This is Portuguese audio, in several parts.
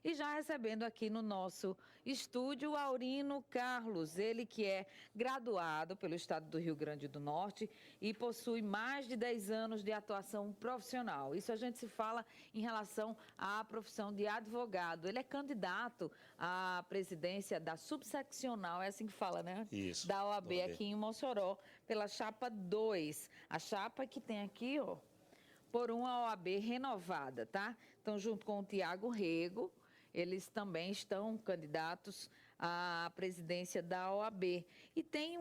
E já recebendo aqui no nosso estúdio o Aurino Carlos, ele que é graduado pelo Estado do Rio Grande do Norte e possui mais de 10 anos de atuação profissional. Isso a gente se fala em relação à profissão de advogado. Ele é candidato à presidência da subseccional, é assim que fala, né? Isso. Da OAB aqui em Mossoró, pela chapa 2. A chapa que tem aqui, ó, por uma OAB renovada, tá? Então, junto com o Tiago Rego, eles também estão candidatos à presidência da OAB. E tem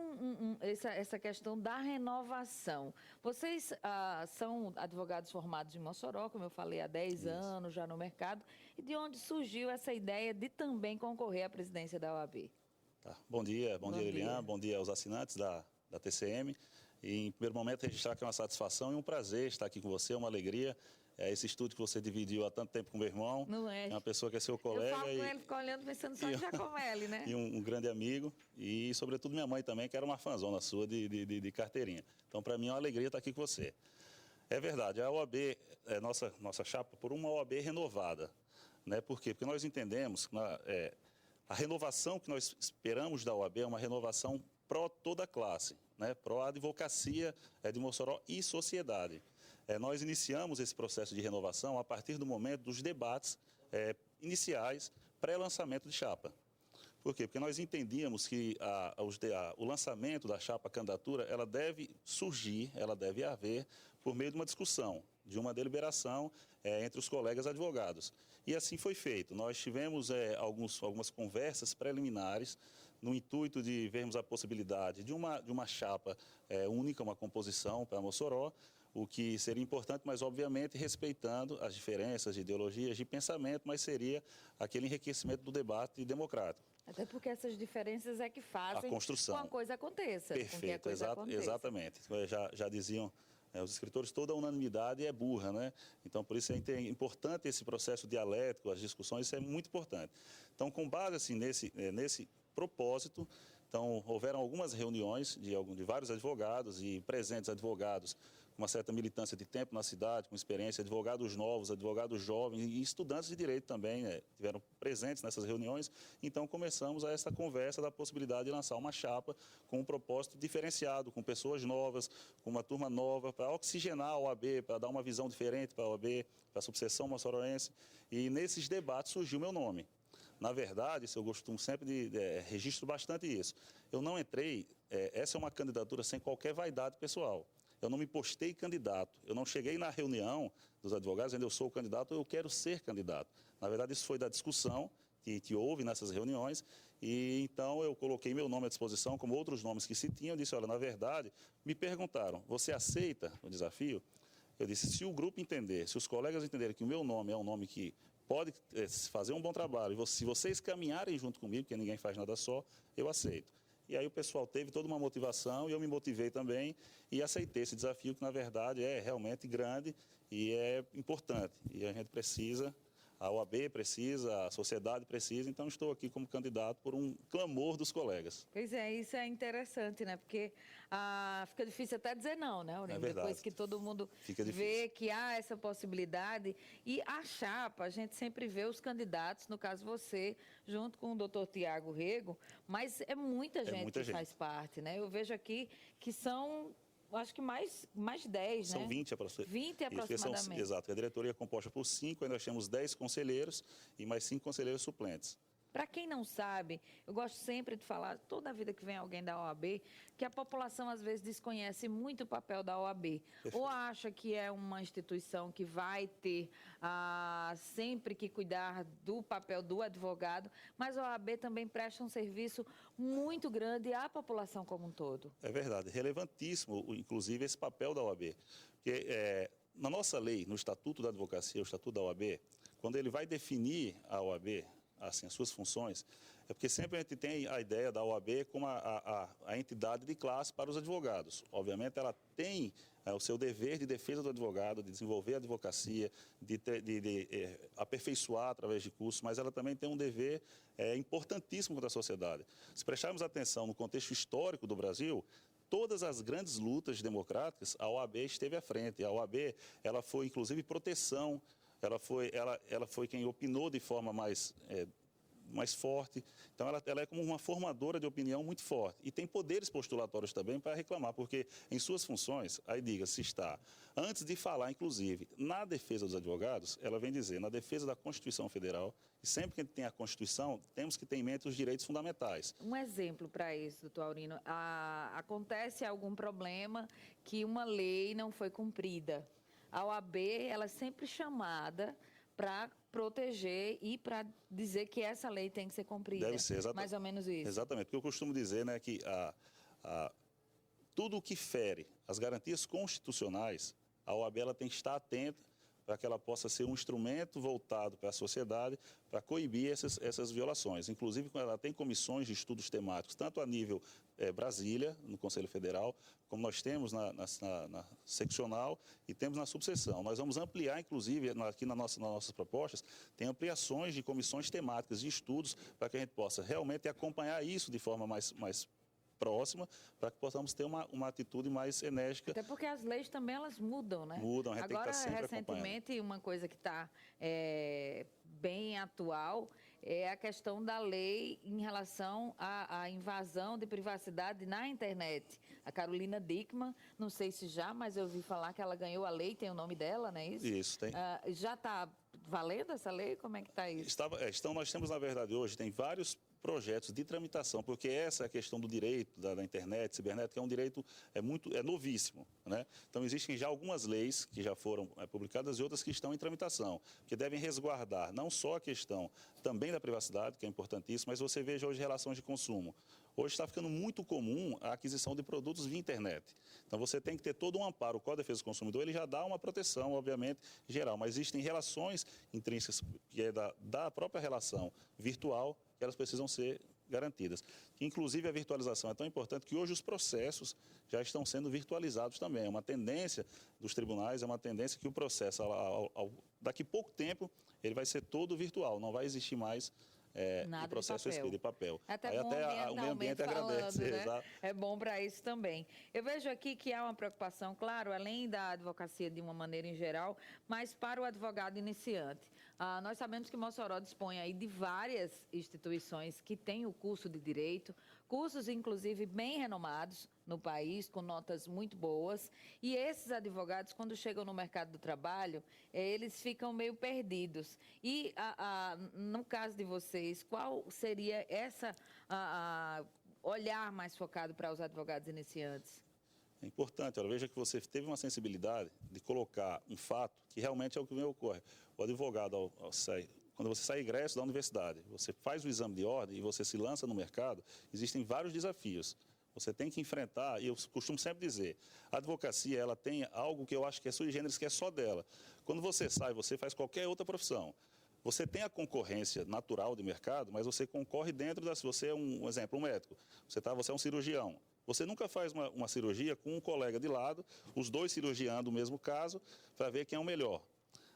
essa questão da renovação. Vocês são advogados formados em Mossoró, como eu falei, há 10 anos já no mercado. E de onde surgiu essa ideia de também concorrer à presidência da OAB? Tá. Bom dia, Lilian, bom dia aos assinantes da TCM. E, em primeiro momento, registrar que é uma satisfação e um prazer estar aqui com você, uma alegria. Esse estúdio que você dividiu há tanto tempo com meu irmão. Não é? É uma pessoa que é seu colega. Eu falo com ele, fico olhando, pensando só em Giacomelli, né? E um grande amigo. E, sobretudo, minha mãe também, que era uma fãzona sua de carteirinha. Então, para mim, é uma alegria estar aqui com você. É verdade, a OAB é nossa chapa por uma OAB renovada. Né? Por quê? Porque nós entendemos que a renovação que nós esperamos da OAB é uma renovação pró toda a classe, né? Pró advocacia de Mossoró e sociedade. Nós iniciamos esse processo de renovação a partir do momento dos debates iniciais pré-lançamento de chapa. Por quê? Porque nós entendíamos que o lançamento da chapa candidatura, ela deve surgir, ela deve haver por meio de uma discussão, de uma deliberação entre os colegas advogados. E assim foi feito. Nós tivemos algumas conversas preliminares no intuito de vermos a possibilidade de uma chapa única, uma composição para Mossoró, o que seria importante, mas obviamente respeitando as diferenças de ideologias, de pensamento, mas seria aquele enriquecimento do debate democrático. Até porque essas diferenças é que fazem a construção. Com a coisa aconteça. Perfeito, exatamente. Já diziam os escritores, toda a unanimidade é burra, né? Então, por isso é importante esse processo dialético, as discussões, isso é muito importante. Então, com base assim, nesse propósito, então, houveram algumas reuniões de vários advogados e presentes advogados com uma certa militância de tempo na cidade, com experiência, advogados novos, advogados jovens e estudantes de direito também tiveram presentes nessas reuniões. Então, começamos essa conversa da possibilidade de lançar uma chapa com um propósito diferenciado, com pessoas novas, com uma turma nova, para oxigenar a OAB, para dar uma visão diferente para a OAB, para a subseção moçoroense. E nesses debates surgiu o meu nome. Na verdade, eu costumo sempre registro bastante isso. Eu não entrei, essa é uma candidatura sem qualquer vaidade pessoal. Eu não me postei candidato, eu não cheguei na reunião dos advogados, ainda eu sou candidato, eu quero ser candidato. Na verdade, isso foi da discussão que houve nessas reuniões, e então eu coloquei meu nome à disposição, como outros nomes que se tinham, eu disse, olha, na verdade, me perguntaram, você aceita o desafio? Eu disse, se o grupo entender, se os colegas entenderem que o meu nome é um nome que pode fazer um bom trabalho, e se vocês caminharem junto comigo, porque ninguém faz nada só, eu aceito. E aí o pessoal teve toda uma motivação e eu me motivei também e aceitei esse desafio que, na verdade, é realmente grande e é importante. E a gente precisa, a OAB precisa, a sociedade precisa, então estou aqui como candidato por um clamor dos colegas. Pois é, isso é interessante, né? Porque fica difícil até dizer não, né, Aurino? Depois que todo mundo vê que há essa possibilidade. E a chapa, a gente sempre vê os candidatos, no caso você, junto com o doutor Tiago Rego, mas é muita gente que faz parte, né? Eu vejo aqui que são... acho que mais 10, São né? 20 aproximadamente. 20 aproximadamente. Exato. A diretoria é composta por 5, ainda nós temos 10 conselheiros e mais 5 conselheiros suplentes. Para quem não sabe, eu gosto sempre de falar, toda a vida que vem alguém da OAB, que a população às vezes desconhece muito o papel da OAB. Perfeito. Ou acha que é uma instituição que vai ter sempre que cuidar do papel do advogado, mas a OAB também presta um serviço muito grande à população como um todo. É verdade, relevantíssimo, inclusive, esse papel da OAB. Porque na nossa lei, no Estatuto da Advocacia, o Estatuto da OAB, quando ele vai definir a OAB, assim, as suas funções, é porque sempre a gente tem a ideia da OAB como a entidade de classe para os advogados. Obviamente, ela tem o seu dever de defesa do advogado, de desenvolver a advocacia, de aperfeiçoar através de cursos, mas ela também tem um dever importantíssimo para a sociedade. Se prestarmos atenção no contexto histórico do Brasil, todas as grandes lutas democráticas, a OAB esteve à frente. A OAB, ela foi, inclusive, proteção ela foi quem opinou de forma mais forte. Então, ela é como uma formadora de opinião muito forte. E tem poderes postulatórios também para reclamar, porque em suas funções, aí diga, se está, antes de falar, inclusive, na defesa dos advogados, ela vem dizer, na defesa da Constituição Federal, e sempre que a gente tem a Constituição, temos que ter em mente os direitos fundamentais. Um exemplo para isso, doutor Aurino, acontece algum problema que uma lei não foi cumprida. A OAB, ela é sempre chamada para proteger e para dizer que essa lei tem que ser cumprida. Deve ser, exatamente. Mais ou menos isso. Exatamente, porque eu costumo dizer, né, que tudo o que fere as garantias constitucionais, a OAB ela tem que estar atenta para que ela possa ser um instrumento voltado para a sociedade, para coibir essas violações. Inclusive, ela tem comissões de estudos temáticos, tanto a nível Brasília, no Conselho Federal, como nós temos na seccional e temos na subseção. Nós vamos ampliar, inclusive, aqui nas nossas propostas, tem ampliações de comissões temáticas, de estudos, para que a gente possa realmente acompanhar isso de forma mais próxima, para que possamos ter uma atitude mais enérgica. Até porque as leis também, elas mudam, né? Mudam, a gente agora, tem que estar sempre recentemente, uma coisa que está bem atual é a questão da lei em relação à invasão de privacidade na internet. A Carolina Dickmann, não sei se já, mas eu ouvi falar que ela ganhou a lei, tem o nome dela, não é isso? Isso, tem. Já está valendo essa lei? Como é que está isso? Nós temos, na verdade, hoje, tem vários projetos de tramitação, porque essa é a questão do direito da internet, cibernética, é um direito novíssimo, né? Então, existem já algumas leis que já foram publicadas e outras que estão em tramitação, que devem resguardar não só a questão também da privacidade, que é importantíssima, mas você veja hoje relações de consumo. Hoje está ficando muito comum a aquisição de produtos via internet. Então, você tem que ter todo um amparo. O Código de Defesa do Consumidor, ele já dá uma proteção, obviamente, geral, mas existem relações intrínsecas, que é da própria relação virtual, que elas precisam ser garantidas. Inclusive, a virtualização é tão importante que hoje os processos já estão sendo virtualizados também. É uma tendência dos tribunais, é uma tendência que o processo, daqui a pouco tempo, ele vai ser todo virtual, não vai existir mais o processo escrito de papel. Até o meio ambiente agradece. Né? É bom para isso também. Eu vejo aqui que há uma preocupação, claro, além da advocacia de uma maneira em geral, mas para o advogado iniciante. Nós sabemos que Mossoró dispõe aí de várias instituições que têm o curso de Direito, cursos inclusive bem renomados no país, com notas muito boas. E esses advogados, quando chegam no mercado do trabalho, eles ficam meio perdidos. E no caso de vocês, qual seria esse olhar mais focado para os advogados iniciantes? É importante, veja que você teve uma sensibilidade de colocar um fato que realmente é o que me ocorre. O advogado, quando você sai egresso da universidade, você faz o exame de ordem e você se lança no mercado, existem vários desafios. Você tem que enfrentar, e eu costumo sempre dizer, a advocacia, ela tem algo que eu acho que é sui generis, que é só dela. Quando você sai, você faz qualquer outra profissão. Você tem a concorrência natural de mercado, mas você concorre dentro da... Você é um exemplo, um médico, você é um cirurgião. Você nunca faz uma cirurgia com um colega de lado, os dois cirurgiando o mesmo caso, para ver quem é o melhor.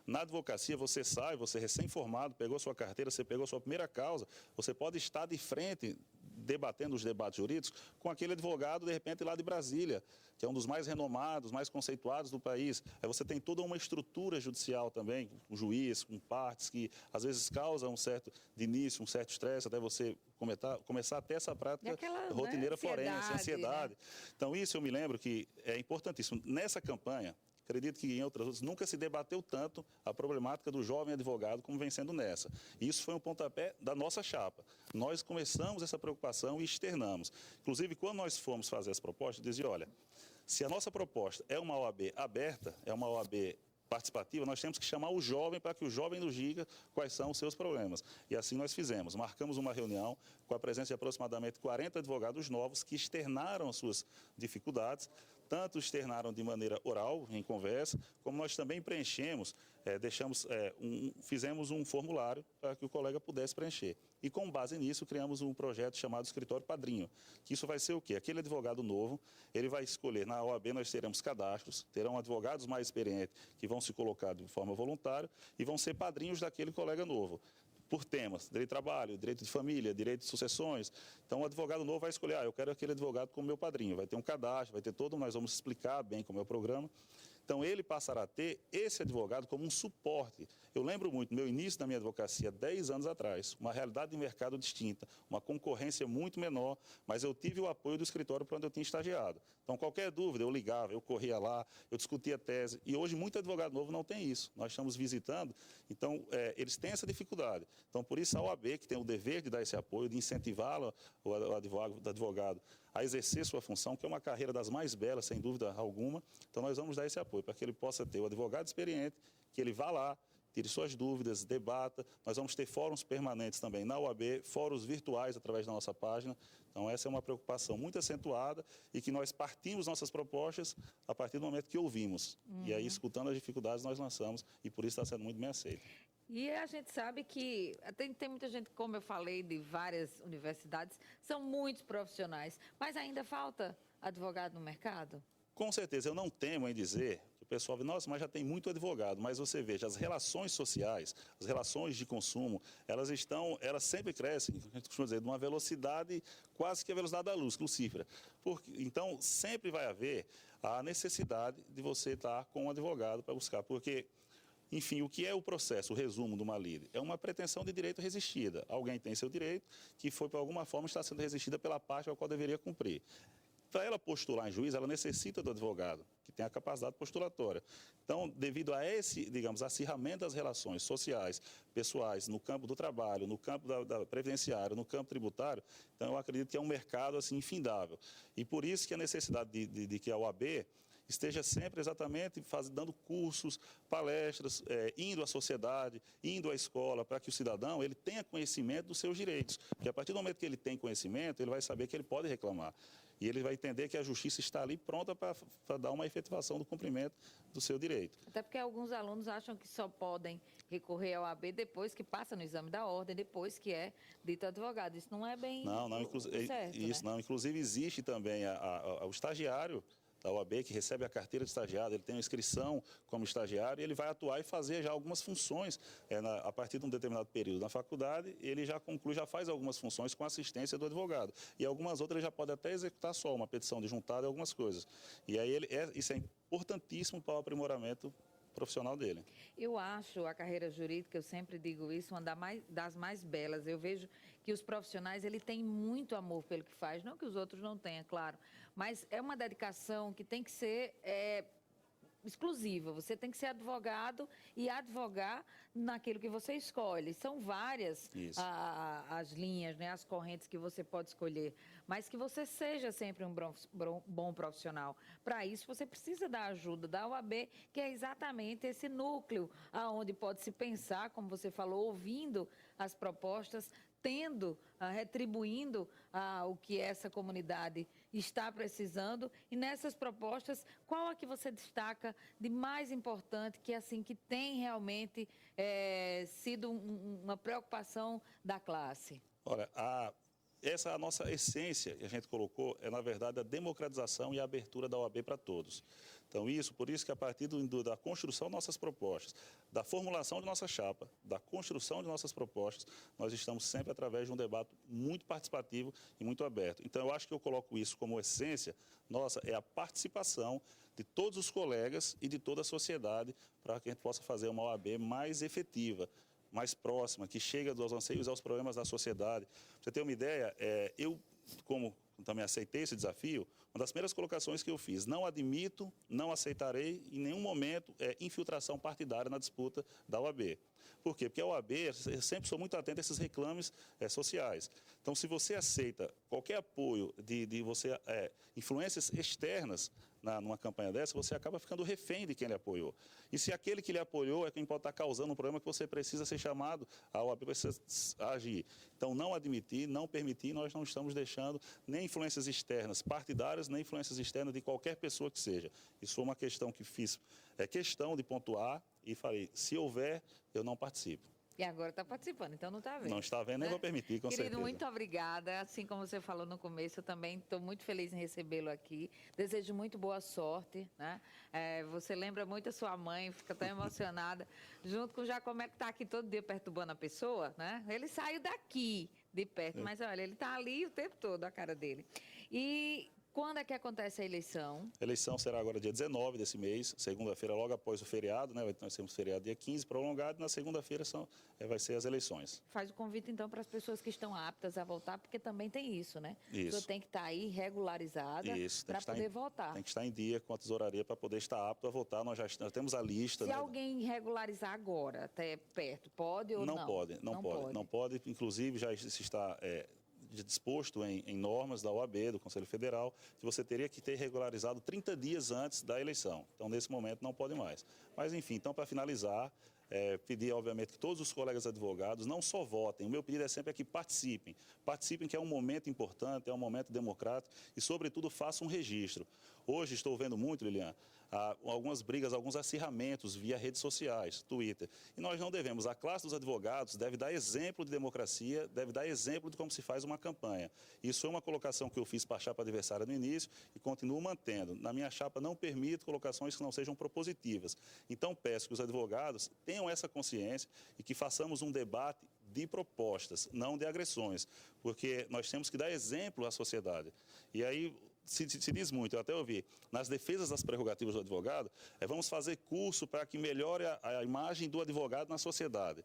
Na advocacia, você sai, você recém-formado, pegou sua carteira, você pegou sua primeira causa, você pode estar de frente, debatendo os debates jurídicos, com aquele advogado, de repente, lá de Brasília, que é um dos mais renomados, mais conceituados do país. Aí você tem toda uma estrutura judicial também, com juiz, com partes, que às vezes causam de início, um certo estresse, até você começar a ter essa prática rotineira forense, ansiedade. Né? Então, isso eu me lembro que é importantíssimo. Nessa campanha, acredito que em outras nunca se debateu tanto a problemática do jovem advogado como vem sendo nessa. E isso foi um pontapé da nossa chapa. Nós começamos essa preocupação e externamos. Inclusive, quando nós fomos fazer as propostas, dizia, olha, se a nossa proposta é uma OAB aberta, é uma OAB participativa, nós temos que chamar o jovem para que o jovem nos diga quais são os seus problemas. E assim nós fizemos. Marcamos uma reunião com a presença de aproximadamente 40 advogados novos que externaram as suas dificuldades, tanto externaram de maneira oral, em conversa, como nós também preenchemos, fizemos um formulário para que o colega pudesse preencher. E com base nisso, criamos um projeto chamado Escritório Padrinho, que isso vai ser o quê? Aquele advogado novo, ele vai escolher, na OAB nós teremos cadastros, terão advogados mais experientes que vão se colocar de forma voluntária e vão ser padrinhos daquele colega novo. Por temas, direito de trabalho, direito de família, direito de sucessões. Então, o advogado novo vai escolher, eu quero aquele advogado como meu padrinho. Vai ter um cadastro, vai ter todo, nós vamos explicar bem como é o programa. Então, ele passará a ter esse advogado como um suporte. Eu lembro muito, no meu início da minha advocacia, 10 anos atrás, uma realidade de mercado distinta, uma concorrência muito menor, mas eu tive o apoio do escritório para onde eu tinha estagiado. Então, qualquer dúvida, eu ligava, eu corria lá, eu discutia a tese. E hoje, muito advogado novo não tem isso. Nós estamos visitando, então, eles têm essa dificuldade. Então, por isso, a OAB, que tem o dever de dar esse apoio, de incentivá-lo, o advogado, a exercer sua função, que é uma carreira das mais belas, sem dúvida alguma. Então, nós vamos dar esse apoio para que ele possa ter o advogado experiente, que ele vá lá, tire suas dúvidas, debata. Nós vamos ter fóruns permanentes também na UAB, fóruns virtuais através da nossa página. Então, essa é uma preocupação muito acentuada e que nós partimos nossas propostas a partir do momento que ouvimos. E aí, escutando as dificuldades, nós lançamos e por isso está sendo muito bem aceito. E a gente sabe que tem muita gente, como eu falei, de várias universidades, são muitos profissionais, mas ainda falta advogado no mercado? Com certeza, eu não temo em dizer que o pessoal diz, nossa, mas já tem muito advogado, mas você veja, as relações sociais, as relações de consumo, elas sempre crescem, a gente costuma dizer, de uma velocidade quase que a velocidade da luz, lucífera. Então, sempre vai haver a necessidade de você estar com um advogado para buscar, porque... Enfim, o que é o processo, o resumo de uma lide? É uma pretensão de direito resistida. Alguém tem seu direito que foi, por alguma forma, está sendo resistida pela parte a qual deveria cumprir. Para ela postular em juízo, ela necessita do advogado, que tem a capacidade postulatória. Então, devido a esse, digamos, acirramento das relações sociais, pessoais, no campo do trabalho, no campo da previdenciária, no campo tributário, então eu acredito que é um mercado assim, infindável. E por isso que a necessidade de que a OAB esteja sempre exatamente dando cursos, palestras, indo à sociedade, indo à escola, para que o cidadão ele tenha conhecimento dos seus direitos. Porque a partir do momento que ele tem conhecimento, ele vai saber que ele pode reclamar. E ele vai entender que a justiça está ali pronta para dar uma efetivação do cumprimento do seu direito. Até porque alguns alunos acham que só podem recorrer ao AB depois que passa no exame da ordem, depois que é dito advogado. Isso não é bem certo, isso, né? não. Inclusive, existe também o estagiário da OAB, que recebe a carteira de estagiário, ele tem uma inscrição como estagiário e ele vai atuar e fazer já algumas funções a partir de um determinado período na faculdade, ele já conclui, já faz algumas funções com assistência do advogado. E algumas outras ele já pode até executar só uma petição de juntada e algumas coisas. E aí isso é importantíssimo para o aprimoramento profissional dele. Eu acho a carreira jurídica, eu sempre digo isso, uma das mais belas. Eu vejo que os profissionais, ele têm muito amor pelo que faz, não que os outros não tenham, claro, mas é uma dedicação que tem que ser exclusiva. Você tem que ser advogado e advogar naquilo que você escolhe. São várias as linhas, né, as correntes que você pode escolher, mas que você seja sempre um bom profissional. Para isso, você precisa da ajuda da OAB, que é exatamente esse núcleo aonde pode se pensar, como você falou, ouvindo as propostas, retribuindo o que essa comunidade está precisando. E nessas propostas, qual a que você destaca de mais importante, que assim que tem realmente sido uma preocupação da classe? Olha, essa é a nossa essência que a gente colocou, na verdade, a democratização e a abertura da OAB para todos. Então, por isso que a partir da construção de nossas propostas, da formulação de nossa chapa, da construção de nossas propostas, nós estamos sempre através de um debate muito participativo e muito aberto. Então, eu acho que eu coloco isso como essência nossa, é a participação de todos os colegas e de toda a sociedade para que a gente possa fazer uma OAB mais efetiva, mais próxima, que chegue aos anseios e aos problemas da sociedade. Pra você ter uma ideia, eu, como também aceitei esse desafio, uma das primeiras colocações que eu fiz, não admito, não aceitarei em nenhum momento infiltração partidária na disputa da OAB. Por quê? Porque a OAB, eu sempre sou muito atento a esses reclames sociais. Então, se você aceita qualquer apoio de você, influências externas numa campanha dessa, você acaba ficando refém de quem lhe apoiou. E se aquele que lhe apoiou é quem pode estar causando um problema que você precisa ser chamado, a OAB precisa agir. Então, não admitir, não permitir, nós não estamos deixando nem influências externas partidárias, nem influências externas de qualquer pessoa que seja. Isso foi uma questão que fiz, questão de pontuar e falei, se houver, eu não participo. E agora está participando, então não está vendo. Não está vendo, nem vou permitir, com certeza. Querido, muito obrigada. Assim como você falou no começo, eu também estou muito feliz em recebê-lo aqui. Desejo muito boa sorte, né? Você lembra muito a sua mãe, fica tão emocionada. Junto com o Jacomé, que está aqui todo dia perturbando a pessoa, né? Ele saiu daqui de perto, mas olha, ele está ali o tempo todo, a cara dele. E Quando é que acontece a eleição? A eleição será agora dia 19 desse mês, segunda-feira, logo após o feriado, né? Nós temos feriado dia 15 prolongado, e na segunda-feira vai ser as eleições. Faz o convite, então, para as pessoas que estão aptas a votar, porque também tem isso, né? Isso. A pessoa tem que estar aí regularizada para poder votar. Tem que estar em dia com a tesouraria para poder estar apto a votar. Nós temos a lista. Se né? alguém regularizar agora, até perto, pode ou não? Não pode. Inclusive, já se está disposto em normas da OAB, do Conselho Federal, que você teria que ter regularizado 30 dias antes da eleição. Então, nesse momento, não pode mais. Mas, enfim, então, para finalizar, pedir, obviamente, que todos os colegas advogados não só votem, o meu pedido é sempre que participem. Participem, que é um momento importante, é um momento democrático e, sobretudo, façam um registro. Hoje estou vendo muito, Lilian, algumas brigas, alguns acirramentos via redes sociais, Twitter. E nós não devemos. A classe dos advogados deve dar exemplo de democracia, deve dar exemplo de como se faz uma campanha. Isso foi uma colocação que eu fiz para a chapa adversária no início e continuo mantendo. Na minha chapa não permito colocações que não sejam propositivas. Então peço que os advogados tenham essa consciência e que façamos um debate de propostas, não de agressões, porque nós temos que dar exemplo à sociedade. E aí se diz muito, eu até ouvi, nas defesas das prerrogativas do advogado, vamos fazer curso para que melhore a imagem do advogado na sociedade.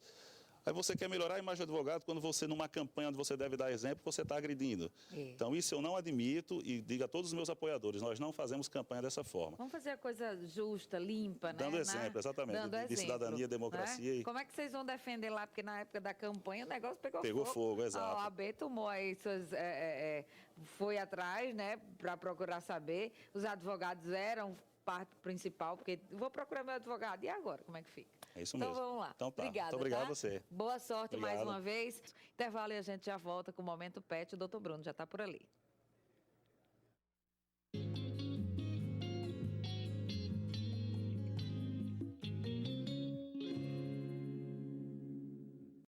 Aí você quer melhorar a imagem do advogado quando você, numa campanha onde você deve dar exemplo, você está agredindo. Então, isso eu não admito e digo a todos os meus apoiadores, nós não fazemos campanha dessa forma. Vamos fazer a coisa justa, limpa, né? Dando exemplo, exatamente, Dando de exemplo, cidadania, democracia. Né? Como é que vocês vão defender lá? Porque na época da campanha o negócio pegou fogo, exato. A OAB tomou aí suas... foi atrás, né, para procurar saber. Os advogados eram parte principal, porque vou procurar meu advogado. E agora, como é que fica? É isso mesmo. Então vamos lá. Então tá. Obrigada, muito obrigado tá? a você. Boa sorte Obrigado. mais uma vez. Intervalo e a gente já volta com o Momento Pet. O doutor Bruno já está por ali.